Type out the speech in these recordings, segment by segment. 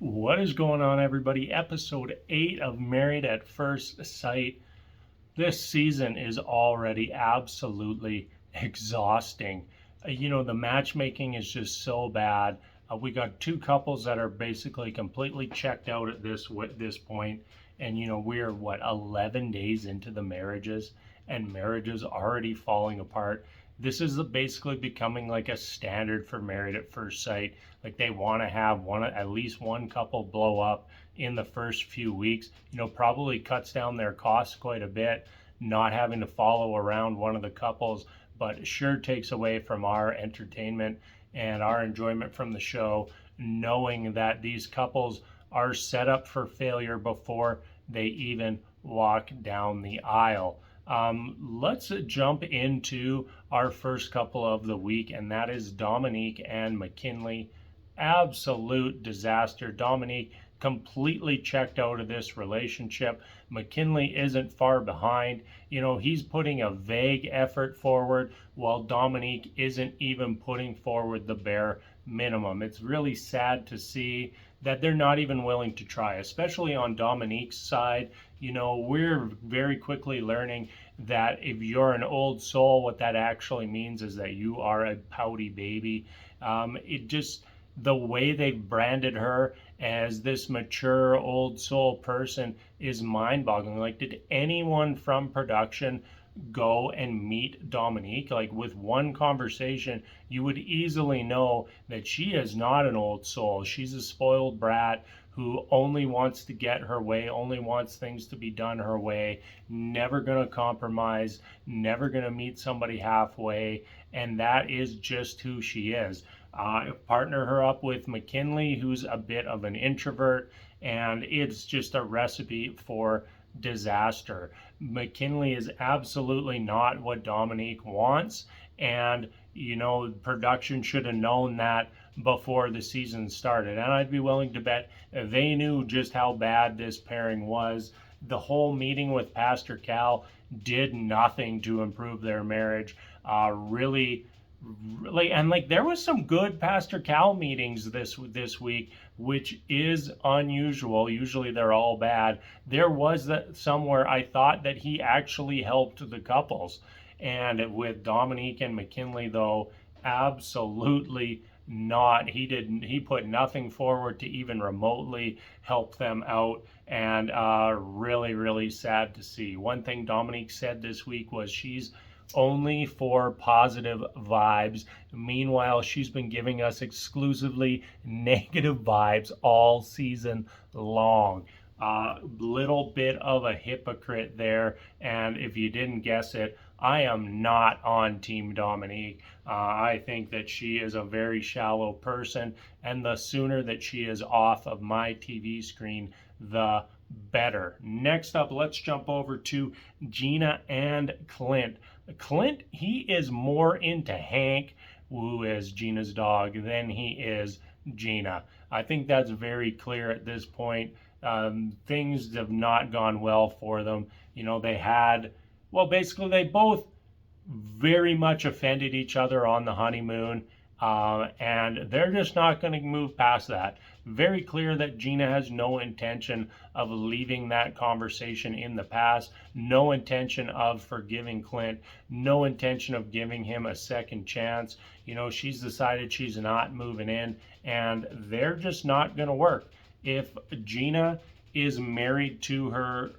What is going on, everybody? Episode 8 of Married at First Sight. This season is already absolutely exhausting. The matchmaking is just so bad. We got two couples that are basically completely checked out at this point, and we're 11 days into the marriages, and marriages already falling apart. This is basically becoming like a standard for Married at First Sight. Like they want to have at least one couple blow up in the first few weeks. Probably cuts down their costs quite a bit, not having to follow around one of the couples, but sure takes away from our entertainment and our enjoyment from the show, knowing that these couples are set up for failure before they even walk down the aisle. Let's jump into our first couple of the week, and that is Dominique and McKinley. Absolute disaster. Dominique completely checked out of this relationship. McKinley isn't far behind. He's putting a vague effort forward while Dominique isn't even putting forward the bare minimum. It's really sad to see that they're not even willing to try, especially on Dominique's side. We're very quickly learning that if you're an old soul, what that actually means is that you are a pouty baby. The way they've branded her as this mature old soul person is mind-boggling. Like, did anyone from production go and meet Dominique? Like, with one conversation, you would easily know that she is not an old soul. She's a spoiled brat who only wants to get her way, only wants things to be done her way, never going to compromise, never going to meet somebody halfway, and that is just who she is. Partner her up with McKinley, who's a bit of an introvert, and it's just a recipe for disaster. McKinley is absolutely not what Dominique wants, and production should have known that before the season started, and I'd be willing to bet they knew just how bad this pairing was. The whole meeting with Pastor Cal did nothing to improve their marriage. There was some good Pastor Cal meetings this week, which is unusual. Usually they're all bad. There was somewhere I thought that he actually helped the couples, and with Dominique and McKinley, though, absolutely not. He put nothing forward to even remotely help them out, and really sad to see. One thing Dominique said this week was she's only for positive vibes. Meanwhile, she's been giving us exclusively negative vibes all season long. Little bit of a hypocrite there, and if you didn't guess it, I am not on Team Dominique. I think that she is a very shallow person, and the sooner that she is off of my TV screen, the better. Next up, let's jump over to Gina and Clint. Clint, he is more into Hank, who is Gina's dog, than he is Gina. I think that's very clear at this point. Things have not gone well for them. They both very much offended each other on the honeymoon, and they're just not going to move past that. Very clear that Gina has no intention of leaving that conversation in the past, no intention of forgiving Clint, no intention of giving him a second chance. She's decided she's not moving in, and they're just not going to work. If Gina is married to her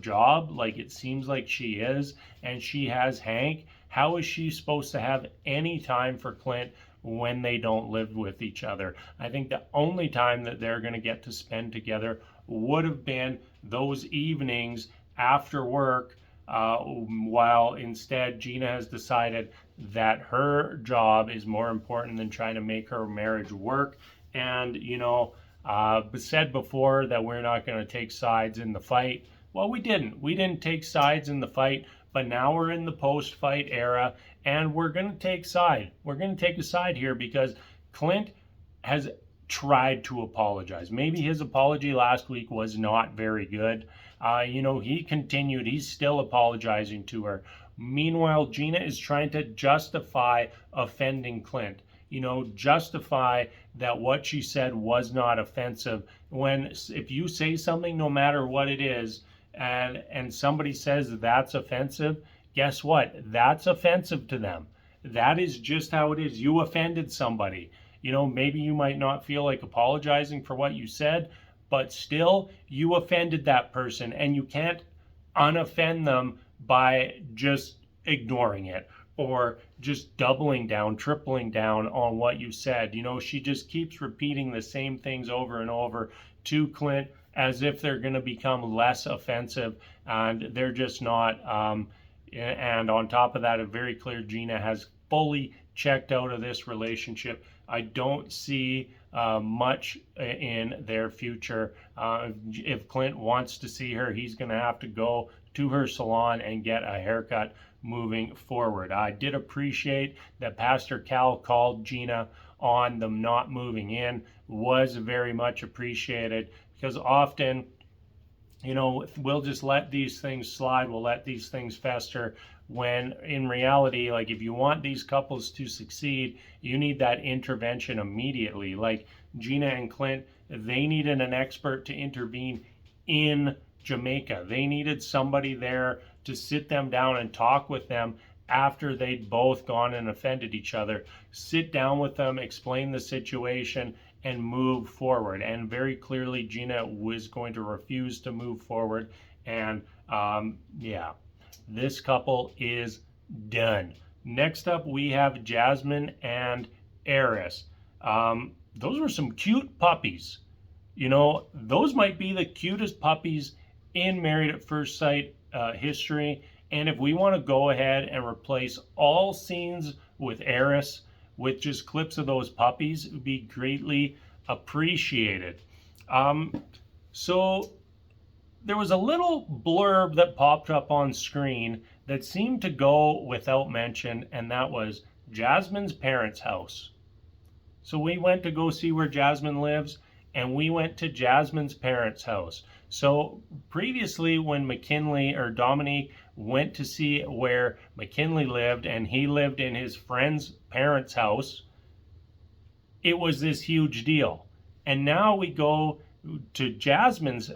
job, like it seems like she is, and she has Hank, how is she supposed to have any time for Clint when they don't live with each other? I think the only time that they're going to get to spend together would have been those evenings after work, while instead Gina has decided that her job is more important than trying to make her marriage work. And said before that we're not going to take sides in the fight. Well, we didn't take sides in the fight, but now we're in the post-fight era, and we're going to take a side here, because Clint has tried to apologize. Maybe his apology last week was not very good. He's still apologizing to her. Meanwhile, Gina is trying to justify offending Clint. justify that what she said was not offensive. If you say something, no matter what it is, and somebody says that's offensive, guess what? That's offensive to them. That is just how it is. You offended somebody. Maybe you might not feel like apologizing for what you said, but still, you offended that person, and you can't unoffend them by just ignoring it or just doubling down, tripling down on what you said. She just keeps repeating the same things over and over to Clint as if they're going to become less offensive, and they're just not. And on top of that, it's very clear Gina has fully checked out of this relationship. I don't see much in their future. If Clint wants to see her, he's going to have to go to her salon and get a haircut moving forward. I did appreciate that Pastor Cal called Gina on them not moving in. Was very much appreciated, because often, we'll just let these things slide. We'll let these things fester, when in reality, like, if you want these couples to succeed, you need that intervention immediately. Like Gina and Clint, they needed an expert to intervene in Jamaica. They needed somebody there to sit them down and talk with them after they'd both gone and offended each other. Sit down with them, explain the situation, and move forward. And very clearly, Gina was going to refuse to move forward. And this couple is done. Next up, we have Jasmine and Airris. Those were some cute puppies. Those might be the cutest puppies in Married at First Sight history. And if we want to go ahead and replace all scenes with Airris with just clips of those puppies, it would be greatly appreciated. So there was a little blurb that popped up on screen that seemed to go without mention, and that was Jasmine's parents' house. So we went to go see where Jasmine lives, and we went to Jasmine's parents' house. So previously, when McKinley or Dominique went to see where McKinley lived, and he lived in his friend's parents' house, it was this huge deal. And now we go to Jasmine's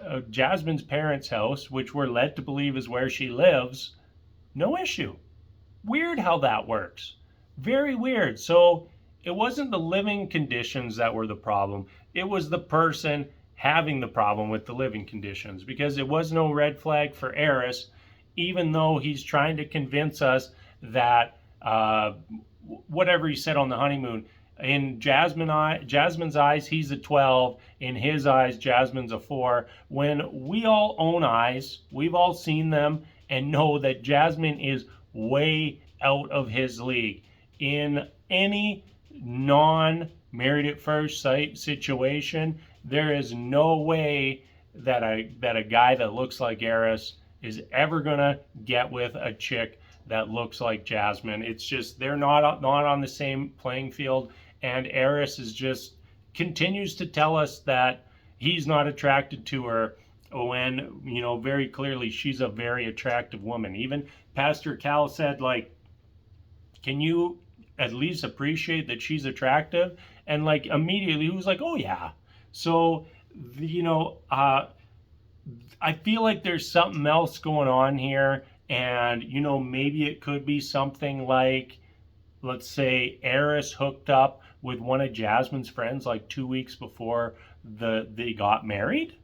parents' house, which we're led to believe is where she lives. No issue. Weird how that works. Very weird. So it wasn't the living conditions that were the problem. It was the person having the problem with the living conditions, because it was no red flag for Airris, even though he's trying to convince us that whatever he said on the honeymoon, in Jasmine's eyes, he's a 12. In his eyes, Jasmine's a 4. When we all own eyes, we've all seen them and know that Jasmine is way out of his league. In any non-Married at First Sight situation, there is no way that a guy that looks like Airris is ever gonna get with a chick that looks like Jasmine. It's just, they're not on the same playing field. And Airris is just continues to tell us that he's not attracted to her, when very clearly she's a very attractive woman. Even Pastor Cal said, like, can you at least appreciate that she's attractive? And like immediately he was like, oh yeah. So I feel like there's something else going on here, and maybe it could be something like, let's say Airris hooked up with one of Jasmine's friends like 2 weeks before they got married.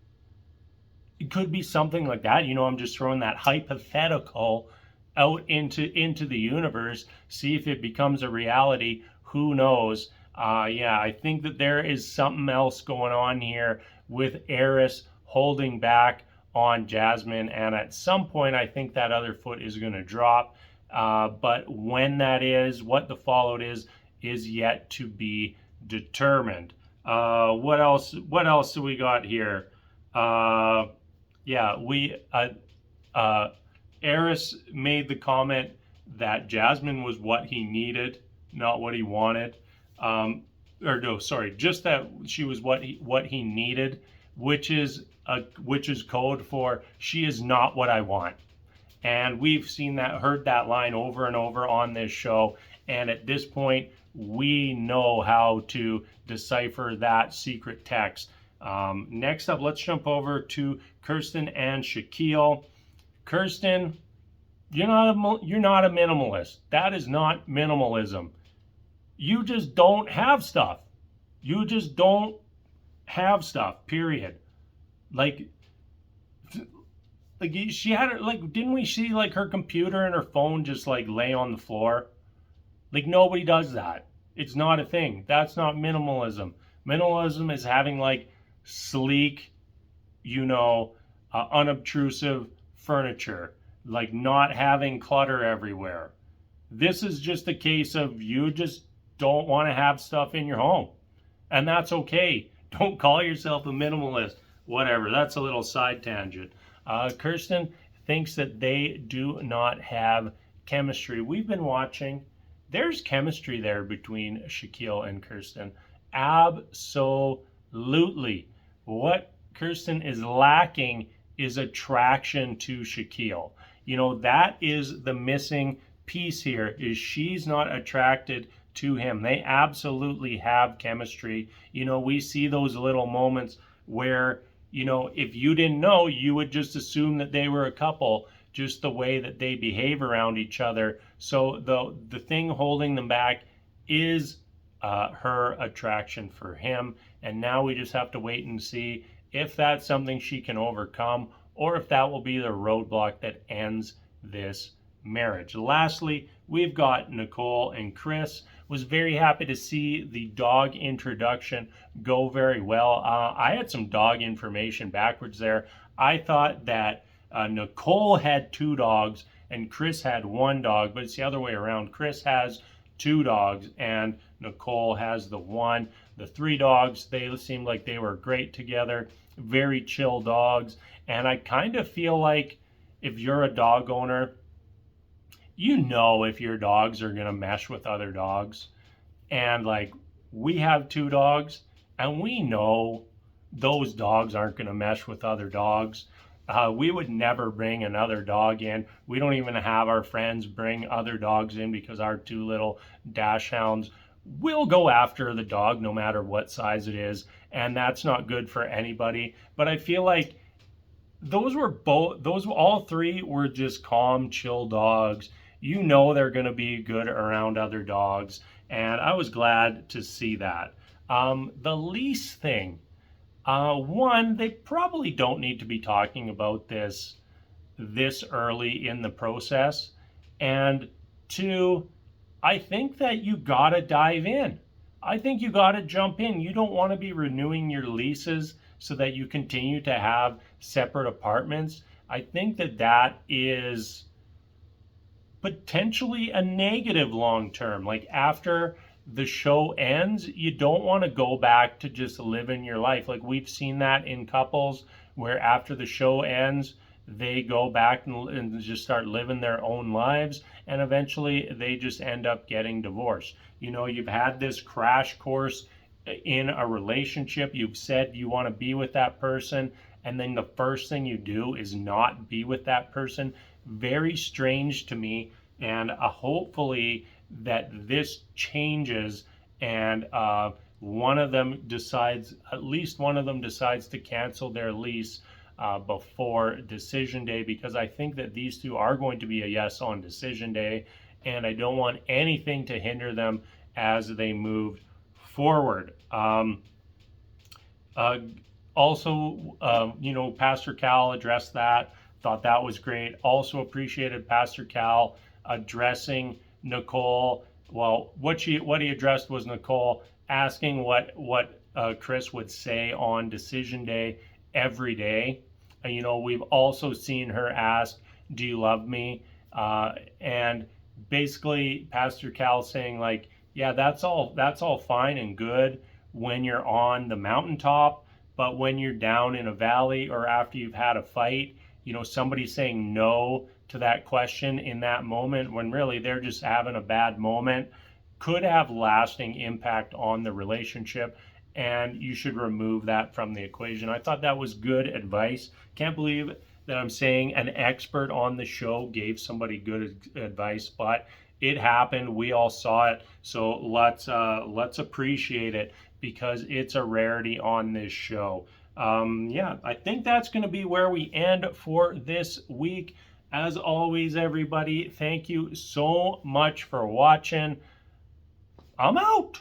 It could be something like that. I'm just throwing that hypothetical out into the universe, see if it becomes a reality. Who knows? I think that there is something else going on here with Airris holding back on Jasmine, and at some point I think that other foot is going to drop. But when that is, what the fallout is yet to be determined. What else do we got here? Airris made the comment that Jasmine was what he needed, not what he wanted. Just that she was what he needed, which is code for she is not what I want. And we've heard that line over and over on this show. And at this point, we know how to decipher that secret text. Next up, let's jump over to Kirsten and Shaquille. Kirsten, you're not a minimalist. That is not minimalism. You just don't have stuff. You just don't have stuff, period. Like she had didn't we see like her computer and her phone just like lay on the floor? Like nobody does that. It's not a thing. That's not minimalism. Minimalism is having like sleek, unobtrusive furniture, like not having clutter everywhere. This is just a case of you just don't want to have stuff in your home. And that's okay. Don't call yourself a minimalist. Whatever. That's a little side tangent. Kirsten thinks that they do not have chemistry. We've been watching. There's chemistry there between Shaquille and Kirsten. Absolutely. What Kirsten is lacking is attraction to Shaquille. That is the missing piece here, is she's not attracted to him. They absolutely have chemistry. We see those little moments where, if you didn't know, you would just assume that they were a couple, just the way that they behave around each other. So the thing holding them back is her attraction for him. And now we just have to wait and see if that's something she can overcome, or if that will be the roadblock that ends this marriage. Lastly, we've got Nicole and Chris. Was very happy to see the dog introduction go very well. I had some dog information backwards there. I thought that Nicole had 2 dogs and Chris had 1 dog, but it's the other way around. Chris has 2 dogs and Nicole has the 1. The 3 dogs, they seemed like they were great together, very chill dogs. And I kind of feel like if you're a dog owner, if your dogs are going to mesh with other dogs. And like, we have 2 dogs and we know those dogs aren't going to mesh with other dogs. We would never bring another dog in. We don't even have our friends bring other dogs in, because our 2 little dash hounds will go after the dog no matter what size it is. And that's not good for anybody. But I feel like all 3 were just calm, chill dogs. They're going to be good around other dogs. And I was glad to see that. The lease thing. One, they probably don't need to be talking about this early in the process. And 2, I think that you got to dive in. I think you got to jump in. You don't want to be renewing your leases so that you continue to have separate apartments. I think that is potentially a negative long term. Like, after the show ends, you don't want to go back to just living your life. Like, we've seen that in couples where after the show ends, they go back and just start living their own lives, and eventually they just end up getting divorced. You've had this crash course in a relationship. You've said you want to be with that person, and then the first thing you do is not be with that person. Very strange to me, and hopefully that this changes, and at least one of them decides to cancel their lease before decision day, because I think that these 2 are going to be a yes on decision day, and I don't want anything to hinder them as they move forward. Pastor Cal addressed that. Thought that was great. Also appreciated Pastor Cal addressing Nicole. Well, what he addressed was Nicole asking what Chris would say on decision day every day. We've also seen her ask, "Do you love me?" And basically Pastor Cal saying like, yeah, that's all fine and good when you're on the mountaintop, but when you're down in a valley or after you've had a fight, somebody saying no to that question in that moment when really they're just having a bad moment could have lasting impact on the relationship, and you should remove that from the equation. I thought that was good advice. Can't believe that I'm saying an expert on the show gave somebody good advice, but it happened. We all saw it. So let's appreciate it because it's a rarity on this show. Yeah, I think that's going to be where we end for this week. As always, everybody, thank you so much for watching. I'm out.